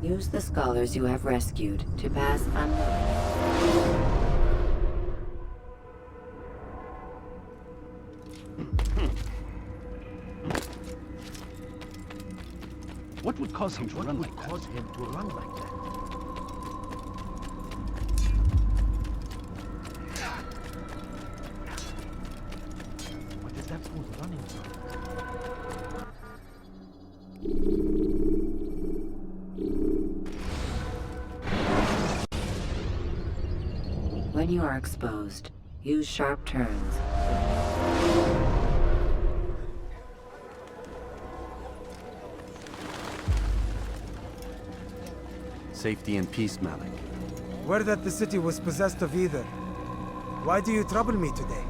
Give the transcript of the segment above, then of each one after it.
Use the scholars you have rescued to pass unnoticed. What would cause him to run like that? What is that fool running from? When you are exposed, use sharp turns. Safety and peace, Malik. Word that the city was possessed of either. Why do you trouble me today?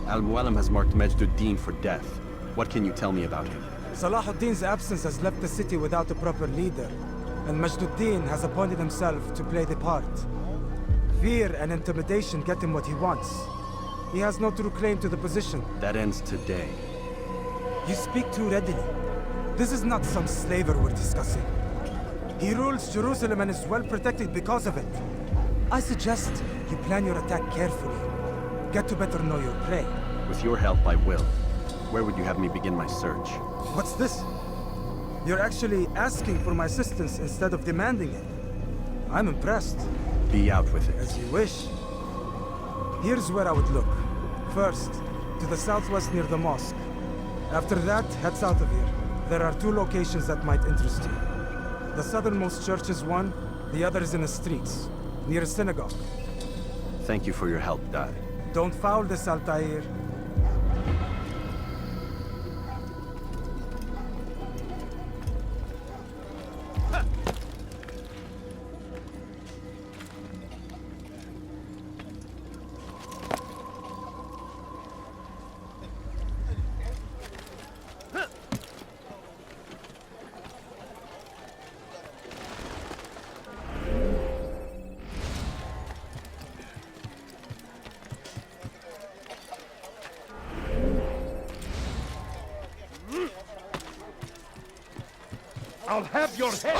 Al-Mualim has marked Majduddin for death. What can you tell me about him? Salahuddin's absence has left the city without a proper leader, and Majduddin has appointed himself to play the part. Fear and intimidation get him what he wants. He has no true claim to the position. That ends today. You speak too readily. This is not some slaver we're discussing. He rules Jerusalem and is well protected because of it. I suggest you plan your attack carefully. Get to better know your prey. With your help, I will. Where would you have me begin my search? What's this? You're actually asking for my assistance instead of demanding it. I'm impressed. Be out with it. As you wish. Here's where I would look. First, to the southwest near the mosque. After that, head south of here. There are 2 locations that might interest you. The southernmost church is one, the other is in the streets, near a synagogue. Thank you for your help, Dad. Don't foul this, Altair. I'll have your head!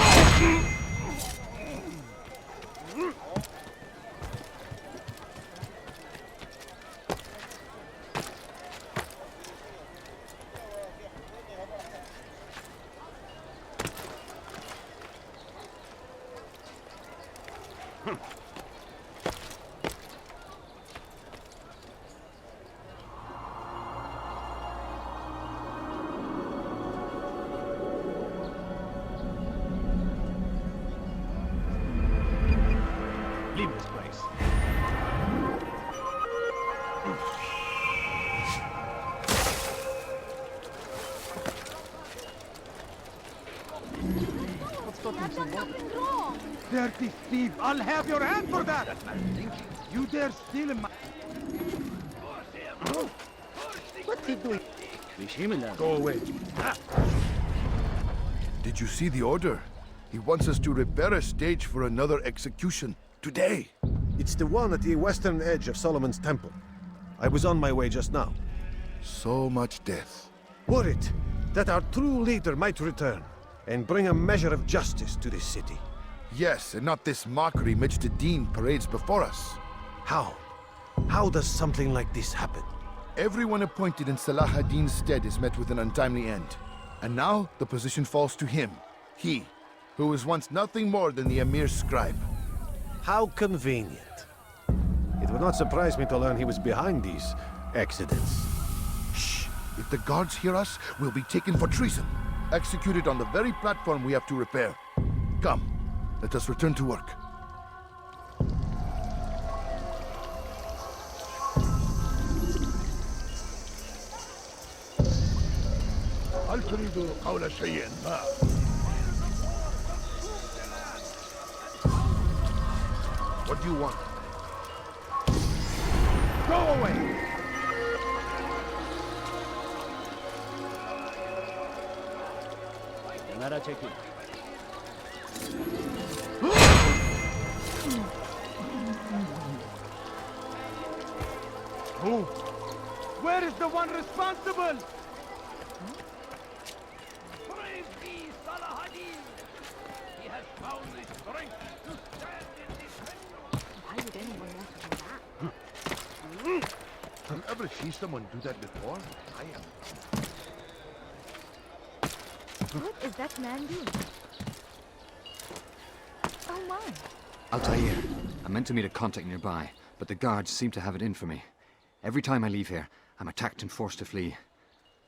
Leave this place. I've done nothing wrong. Dirty thief! I'll have your hand for that! You dare steal in my... What's he doing? Go away. Did you see the order? He wants us to repair a stage for another execution. Today. It's the one at the western edge of Solomon's Temple. I was on my way just now. So much death. Worried that our true leader might return and bring a measure of justice to this city. Yes, and not this mockery Majduddin parades before us. How? How does something like this happen? Everyone appointed in Salah ad-Din's stead is met with an untimely end. And now the position falls to him. He, who was once nothing more than the Emir's scribe. How convenient. It would not surprise me to learn he was behind these accidents. Shh! If the guards hear us, we'll be taken for treason. Executed on the very platform we have to repair. Come, let us return to work. هل تريد قول شيء ما؟ What do you want? Go away! Who? Where is the one responsible? Praise be Salah ad-Din! He has found this Why would anyone want to do that? Have you ever seen someone do that before? I am. What is that man doing? Oh my. Altair, I'm meant to meet a contact nearby, but the guards seem to have it in for me. Every time I leave here, I'm attacked and forced to flee.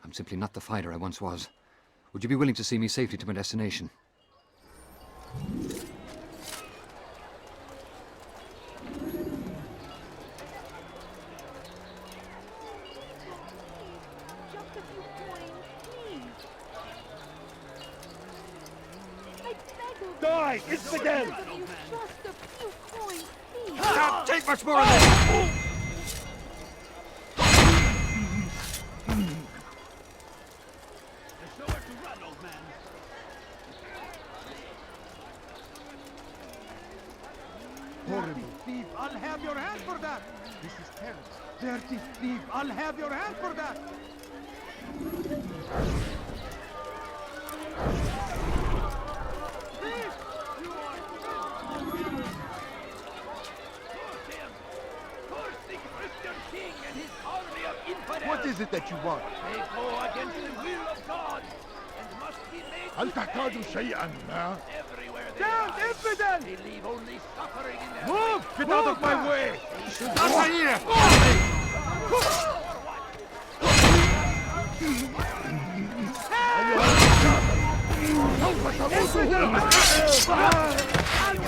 I'm simply not the fighter I once was. Would you be willing to see me safely to my destination? Just a few coins, please. I beg of you. Die! Infidel! Just a few coins, please. Can't take much more of this! Horrible thief! I'll have your hand for that! This is terrible. Dirty thief! I'll have your hand for that! Thief! You are What is it that you want? They go against the will of God and must be made هل تحتاج شيئا ما؟ everywhere they down, infidel! They leave only suffering in their move! Get out of my way! I'll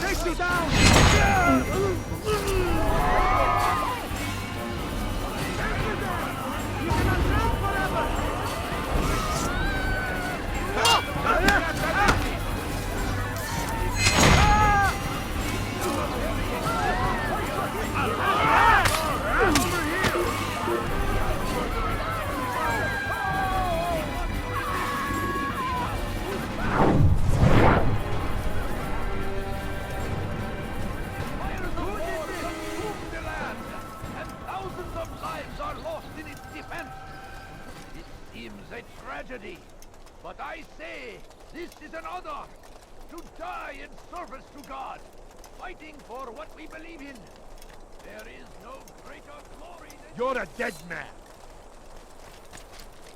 take you down! But I say, this is an honor, to die in service to God, fighting for what we believe in. There is no greater glory than... You're a dead man!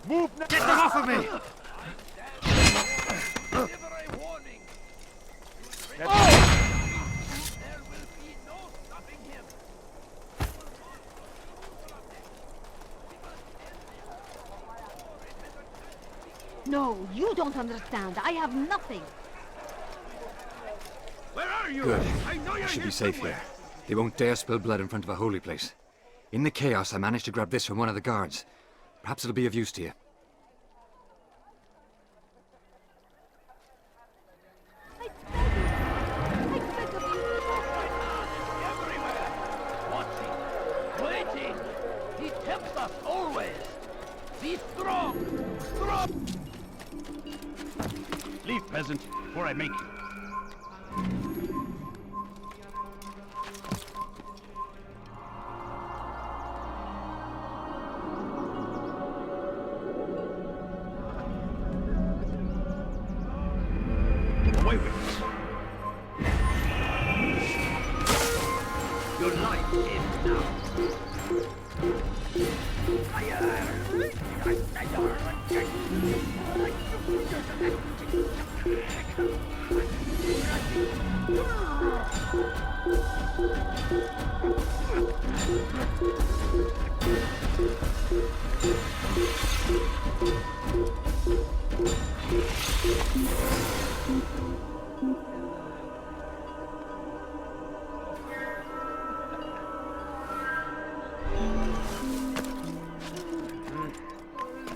Move now! Get them off of me! Deliver a warning. There will be no stopping him. No, you don't understand. I have nothing. Where are you? Good. I know you're I should here be safe somewhere. here. They won't dare spill blood in front of a holy place. In the chaos, I managed to grab this from one of the guards. Perhaps it'll be of use to you. I beg of you. Everywhere. Watching. Waiting. He tempts us always. Be strong. Strong. Leave, peasant, before I make you. Away with it. Your life ends now.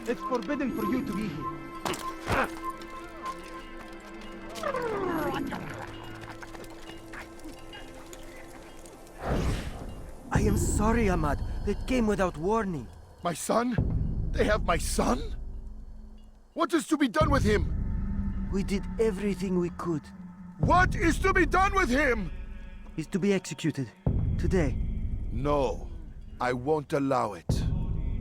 It's forbidden for you to be here. I am sorry, Ahmad. They came without warning. My son? They have my son? What is to be done with him? We did everything we could. What is to be done with him? He's to be executed. Today. No, I won't allow it.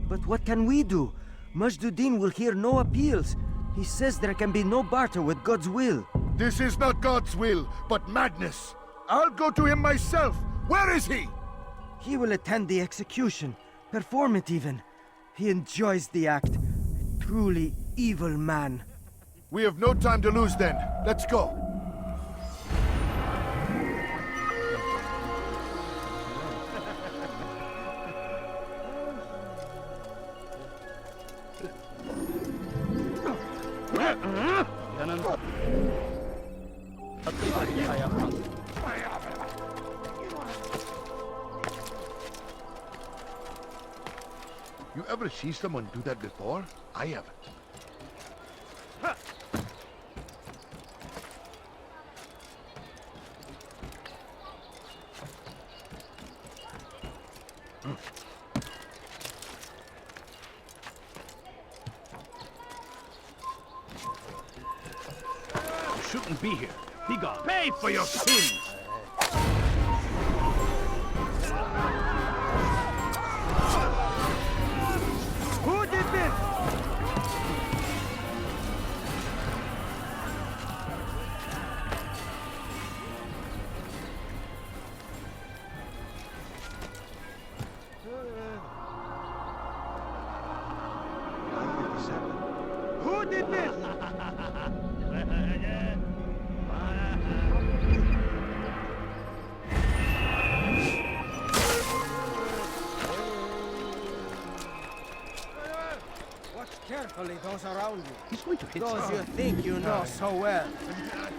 But what can we do? Majduddin will hear no appeals. He says there can be no barter with God's will. This is not God's will, but madness. I'll go to him myself. Where is he? He will attend the execution, perform it even. He enjoys the act. Truly evil man. We have no time to lose then. Let's go. You ever see someone do that before? I haven't. You shouldn't be here. Be gone. Pay for your sins! Who did this? Who did this? Watch carefully those around you. He's going to hit Those you someone. think you know so well.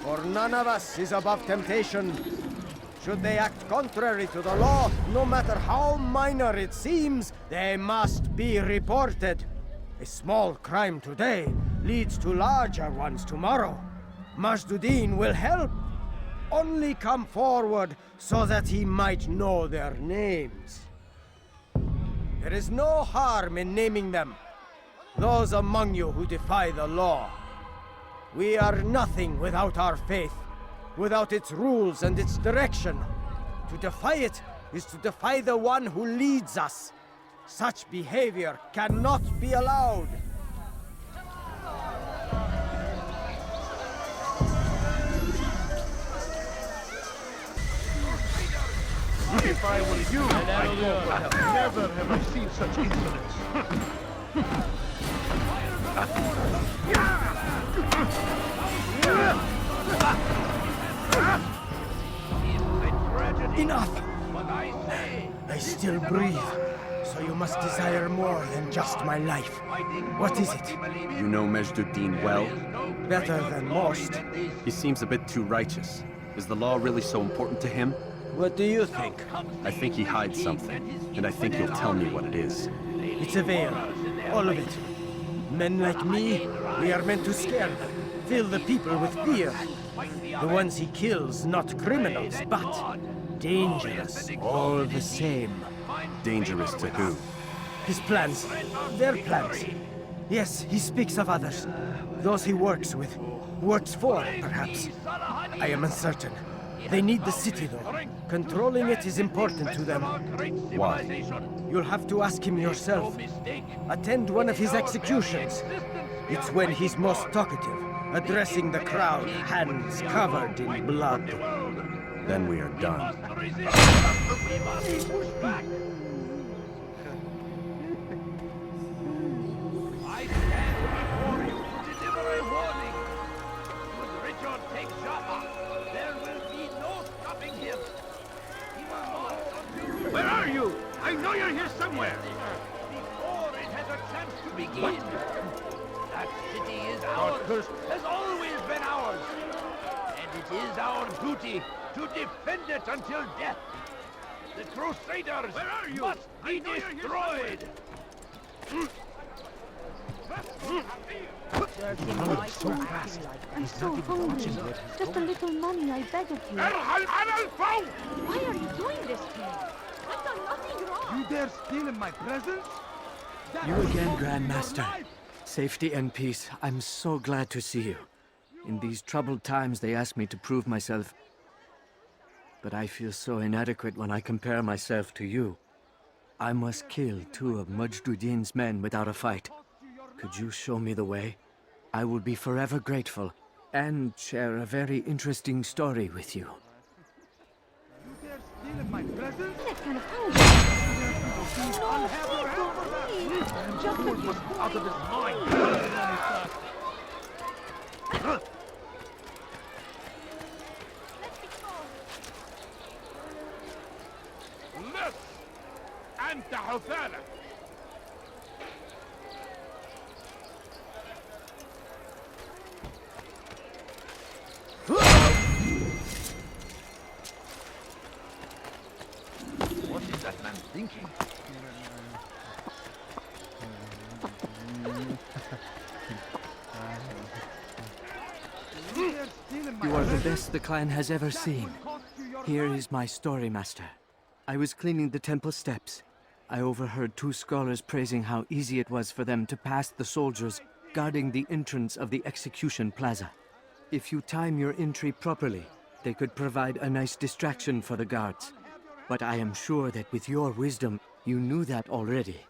For none of us is above temptation. Should they act contrary to the law, no matter how minor it seems, they must be reported. A small crime today leads to larger ones tomorrow. Majduddin will help. Only come forward so that he might know their names. There is no harm in naming them. Those among you who defy the law. We are nothing without our faith, without its rules and its direction. To defy it is to defy the one who leads us. Such behavior cannot be allowed. If I were you, I'd go. Never have I seen such insolence. Enough! I still breathe, so you must desire more than just my life. What is it? You know Majduddin well? Better than most. He seems a bit too righteous. Is the law really so important to him? What do you think? I think he hides something, and I think he'll tell me what it is. It's a veil. All of it. Men like me, we are meant to scare them, fill the people with fear. The ones he kills, not criminals, but dangerous, all the same. Dangerous to who? His plans, their plans. Yes, he speaks of others. Those he works with, works for, perhaps. I am uncertain. They need the city, though. Controlling it is important to them. Why? You'll have to ask him yourself. Attend one of his executions. It's when he's most talkative, addressing the crowd, hands covered in blood. Then we are done. I stand before you to deliver a warning. Should Richard take Jaffa, there will be no stopping him. He will not until... Where are you? I know you're here somewhere. Before it has a chance to begin. That city is ours, has always been ours. And it is our duty to defend it until death. The Crusaders must be destroyed. I'm so hungry. Just a little money, I beg of you. Why are you doing this to me? I've done nothing wrong. You dare steal in my presence? You again, Grand Master. Safety and peace. I'm so glad to see you. In these troubled times, they ask me to prove myself. But I feel so inadequate when I compare myself to you. I must kill 2 of Majduddin's men without a fight. Could you show me the way? I will be forever grateful. and share a very interesting story with you. That kind of hungry. No, please don't leave. Just a few Out of his mind! Left! أنت حثالة! What is that man thinking? You are the best the clan has ever seen. Here is my story, Master. I was cleaning the temple steps. I overheard two scholars praising how easy it was for them to pass the soldiers guarding the entrance of the execution plaza. If you time your entry properly, they could provide a nice distraction for the guards. But I am sure that with your wisdom, you knew that already.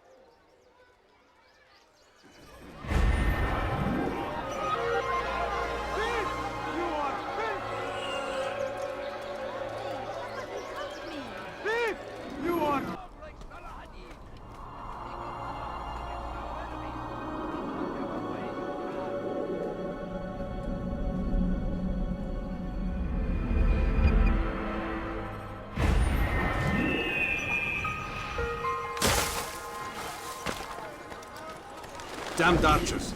Damned archers!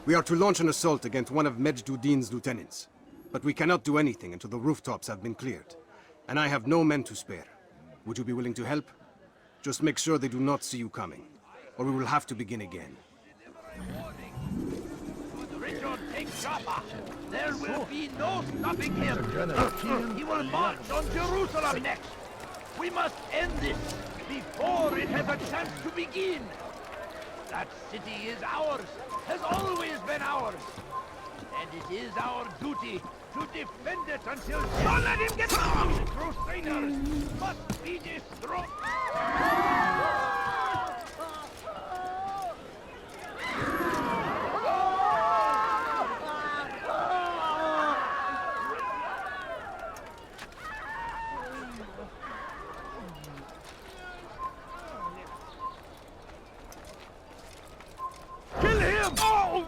We are to launch an assault against one of Majd-Duddin's lieutenants. But we cannot do anything until the rooftops have been cleared. And I have no men to spare. Would you be willing to help? Just make sure they do not see you coming, or we will have to begin again. Richard takes Jaffa. There will be no stopping him. He will march on Jerusalem next. We must end this before it has a chance to begin. That city is ours, has always been ours. And it is our duty to defend it until... Don't let him get on! Crusaders must be destroyed! Kill him! Oh!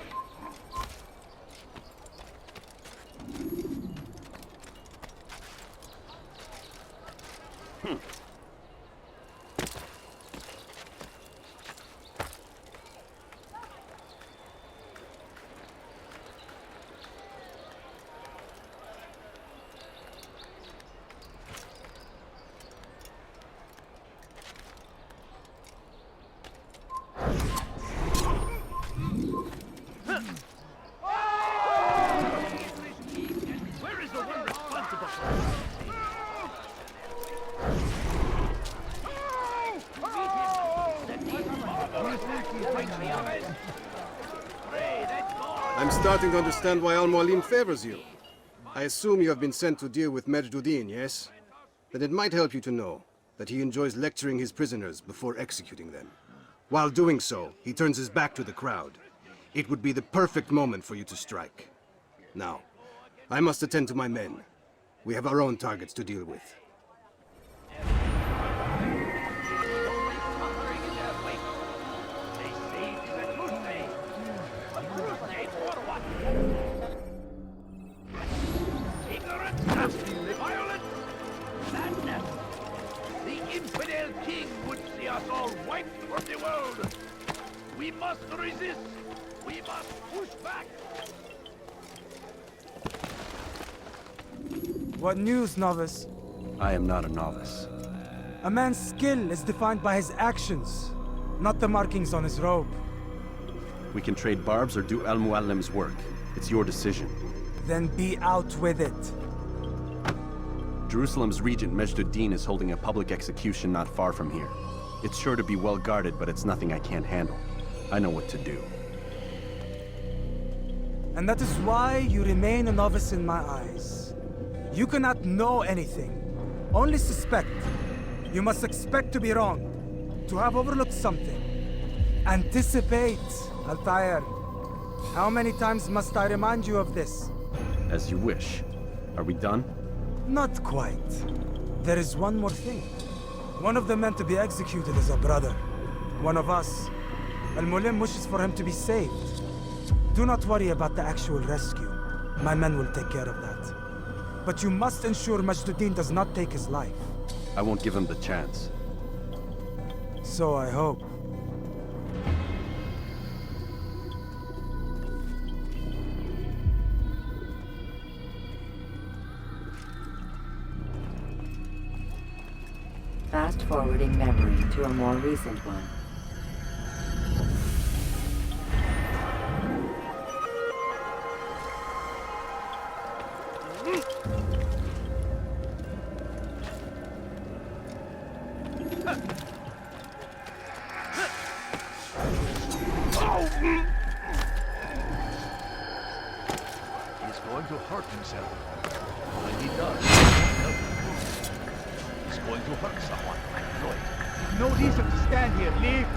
Where is the one responsible for this? I'm starting to understand why Al-Mualim favors you. I assume you have been sent to deal with Majd-Duddin, yes? Then it might help you to know that he enjoys lecturing his prisoners before executing them. While doing so, he turns his back to the crowd. It would be the perfect moment for you to strike. Now, I must attend to my men. We have our own targets to deal with. Violence, madness. The infidel king would see us all wiped from the world. We must resist. We must push back. What news, novice? I am not a novice. A man's skill is defined by his actions, not the markings on his robe. We can trade barbs or do Al-Mualim's work. It's your decision. Then be out with it. Jerusalem's regent, Majd-Duddin, is holding a public execution not far from here. It's sure to be well guarded, but it's nothing I can't handle. I know what to do. And that is why you remain a novice in my eyes. You cannot know anything, only suspect. You must expect to be wrong, to have overlooked something. Anticipate, Altair. How many times must I remind you of this? As you wish. Are we done? Not quite. There is one more thing. One of the men to be executed is a brother. One of us. Al-Mulim wishes for him to be saved. Do not worry about the actual rescue. My men will take care of that. But you must ensure Majduddin does not take his life. I won't give him the chance. So I hope. Fast-forwarding memory to a more recent one. He's going to hurt himself. When he does, he's going to hurt someone. I know it. No reason to stand here. Leave.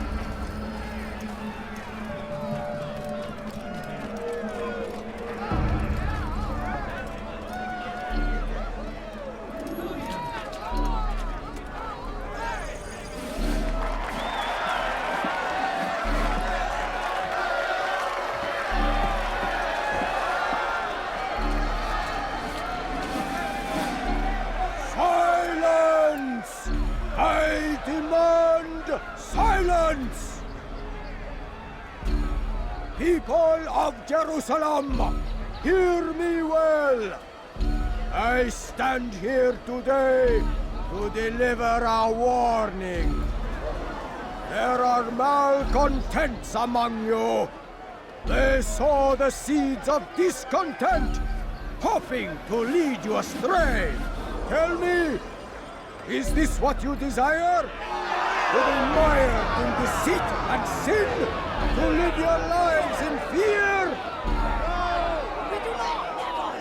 Silence! I demand silence! People of Jerusalem, hear me well. I stand here today to deliver a warning. There are malcontents among you. They sow the seeds of discontent, hoping to lead you astray. Tell me, is this what you desire? To be mired in deceit and sin? To live your lives in fear? We do not.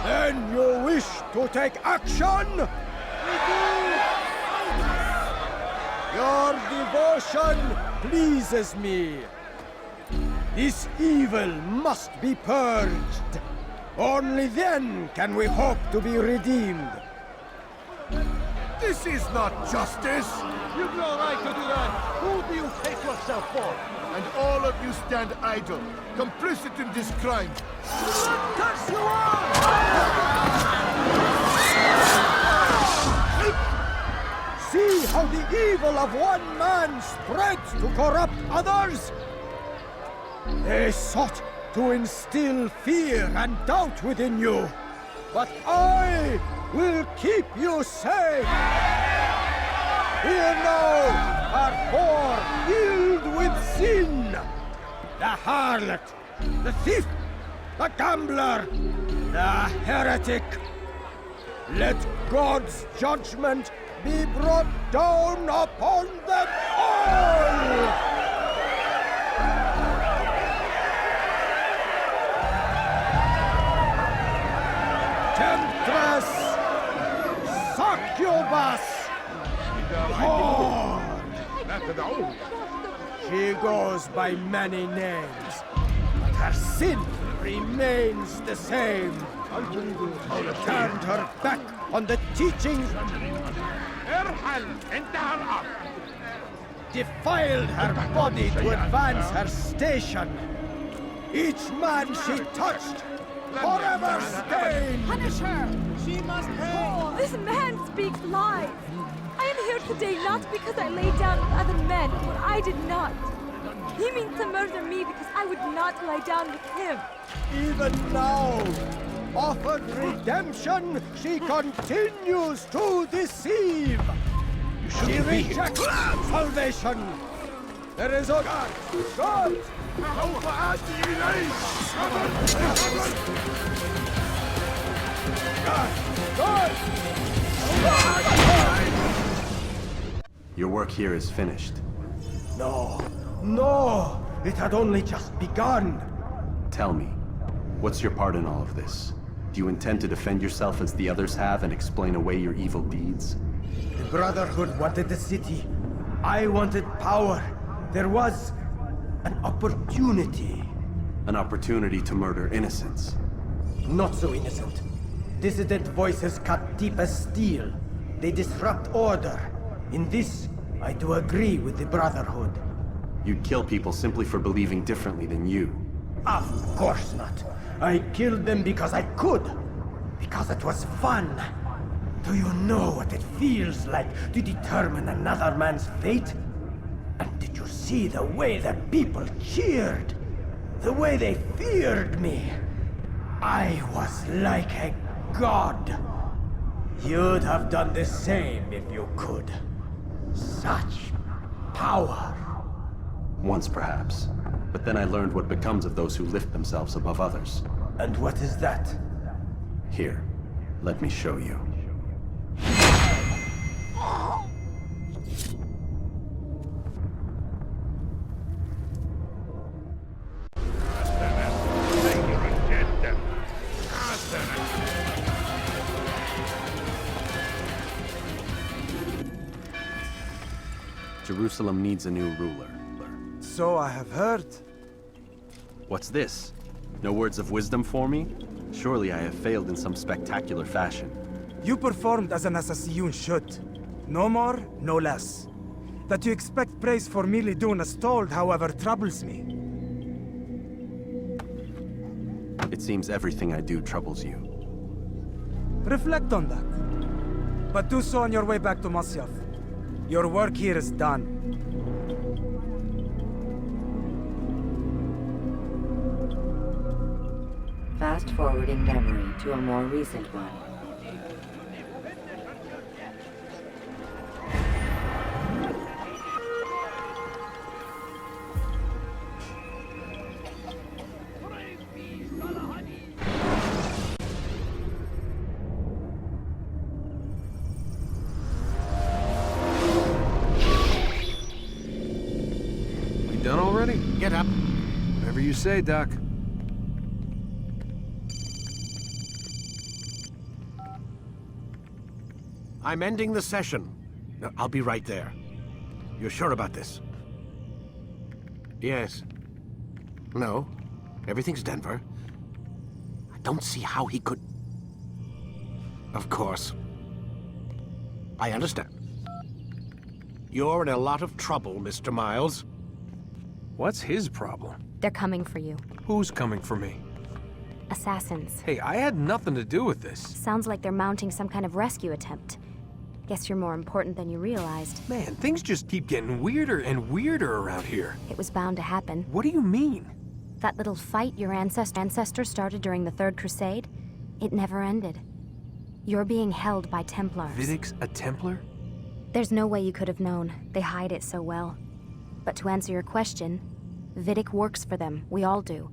Then you wish to take action? We do. Your devotion pleases me. This evil must be purged. Only then can we hope to be redeemed. This is not justice! You've no right to do that. Who do you take yourself for? And all of you stand idle, complicit in this crime. Touch you all! See how the evil of one man spreads to corrupt others? They sought to instill fear and doubt within you. But I will keep you safe. Here now are four filled with sin. The harlot, the thief, the gambler, the heretic. Let God's judgment be brought down upon them all! Temptress! Succubus! Whore! She goes by many names, but her sin remains the same. Turned her back on the teachings, defiled her body to advance her station. Each man she touched forever stained! Punish her! She must hang! This man speaks lies! I am here today not because I lay down with other men, for I did not. He means to murder me because I would not lie down with him. Even now, offered redemption, she continues to deceive! She rejects salvation! There is a God! Your work here is finished. No, no! It had only just begun! Tell me, what's your part in all of this? Do you intend to defend yourself as the others have and explain away your evil deeds? The Brotherhood wanted the city. I wanted power. There was an opportunity. An opportunity to murder innocents. not so innocent. Dissident voices cut deep as steel. They disrupt order. In this, I do agree with the Brotherhood. You'd kill people simply for believing differently than you. Of course not. I killed them because I could. Because it was fun. Do you know what it feels like to determine another man's fate? And did you see the way that people cheered? The way they feared me? I was like a god. You'd have done the same if you could. Such power. Once, perhaps. But then I learned what becomes of those who lift themselves above others. And what is that? Here, let me show you. Jerusalem needs a new ruler. So I have heard. What's this? No words of wisdom for me? Surely I have failed in some spectacular fashion. You performed as an assassin should. No more, no less. That you expect praise for merely doing as told, however, troubles me. It seems everything I do troubles you. Reflect on that. But do so on your way back to Masyaf. Your work here is done. Fast forwarding memory to a more recent one. We done already? Get up. Whatever you say, Doc. I'm ending the session. I'll be right there. You're sure about this? Yes. No. Everything's Denver. I don't see how he could... Of course. I understand. You're in a lot of trouble, Mr. Miles. What's his problem? They're coming for you. Who's coming for me? Assassins. Hey, I had nothing to do with this. Sounds like they're mounting some kind of rescue attempt. Guess you're more important than you realized. Man, things just keep getting weirder and weirder around here. It was bound to happen. What do you mean? That little fight your ancestor started during the Third Crusade, it never ended. You're being held by Templars. Vidic's a Templar? There's no way you could have known. They hide it so well. But to answer your question, Vidic works for them. We all do.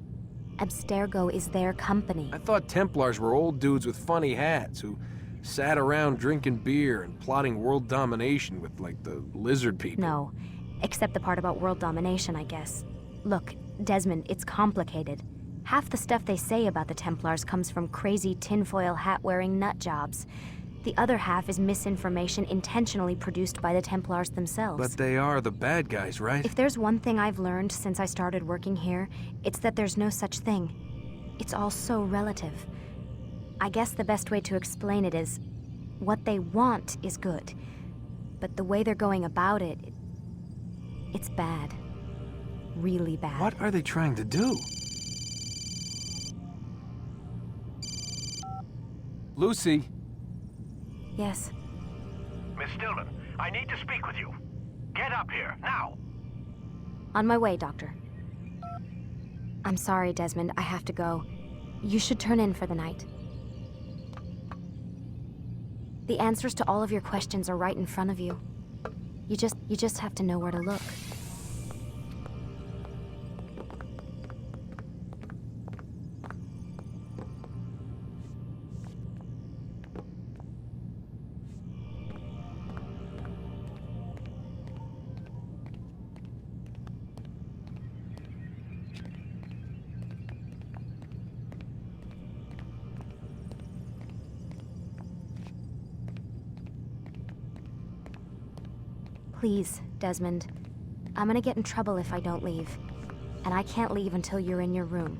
Abstergo is their company. I thought Templars were old dudes with funny hats who sat around drinking beer and plotting world domination with, like, the lizard people. No, except the part about world domination, I guess. Look, Desmond, it's complicated. Half the stuff they say about the Templars comes from crazy tinfoil hat-wearing nut jobs. The other half is misinformation intentionally produced by the Templars themselves. But they are the bad guys, right? If there's one thing I've learned since I started working here, it's that there's no such thing. It's all so relative. I guess the best way to explain it is, what they want is good. But the way they're going about it, it's bad. Really bad. What are they trying to do? Lucy? Yes. Miss Stillman, I need to speak with you. Get up here, now! On my way, Doctor. I'm sorry, Desmond. I have to go. You should turn in for the night. The answers to all of your questions are right in front of you. You just have to know where to look. Please, Desmond. I'm gonna get in trouble if I don't leave. And I can't leave until you're in your room.